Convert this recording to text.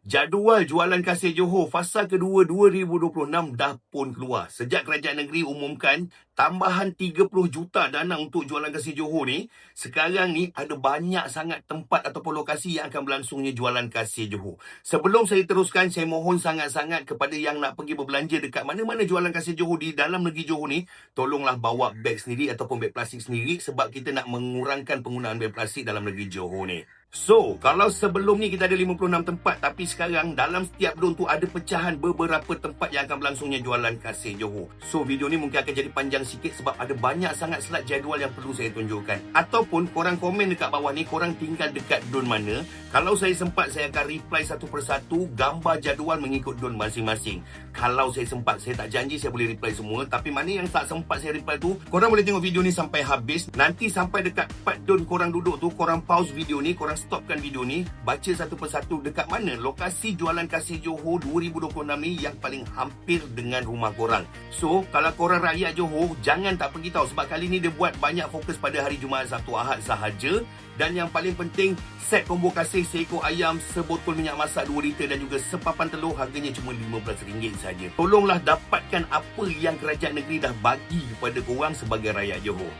Jadual jualan kasih Johor fasa kedua 2026 dah pun keluar. Sejak kerajaan negeri umumkan tambahan 30 juta dana untuk jualan kasih Johor ni, sekarang ni ada banyak sangat tempat ataupun lokasi yang akan berlangsungnya jualan kasih Johor. Sebelum saya teruskan, saya mohon sangat-sangat kepada yang nak pergi berbelanja dekat mana-mana jualan kasih Johor di dalam negeri Johor ni, tolonglah bawa beg sendiri ataupun beg plastik sendiri sebab kita nak mengurangkan penggunaan beg plastik dalam negeri Johor ni. So, kalau sebelum ni kita ada 56 tempat, tapi sekarang dalam setiap zon tu ada pecahan beberapa tempat yang akan berlangsungnya jualan kasih Johor. So, video ni mungkin akan jadi panjang sikit sebab ada banyak sangat slide jadual yang perlu saya tunjukkan. Ataupun korang komen dekat bawah ni, korang tinggal dekat zon mana. Kalau saya sempat, saya akan reply satu persatu gambar jadual mengikut zon masing-masing. Kalau saya sempat, saya tak janji saya boleh reply semua, tapi mana yang tak sempat saya reply tu, korang boleh tengok video ni sampai habis. Nanti sampai dekat part zon korang duduk tu, korang pause video ni, korang stopkan video ni, baca satu persatu dekat mana lokasi jualan kasih Johor 2026 ni yang paling hampir dengan rumah korang. So, kalau korang rakyat Johor, jangan tak pergi tahu sebab kali ni dia buat banyak fokus pada hari Jumaat, Sabtu, Ahad sahaja. Dan yang paling penting, set combo kasih seekor ayam, sebotol minyak masak 2 liter dan juga sepapan telur, harganya cuma RM15 saja. Tolonglah dapatkan apa yang kerajaan negeri dah bagi kepada korang sebagai rakyat Johor.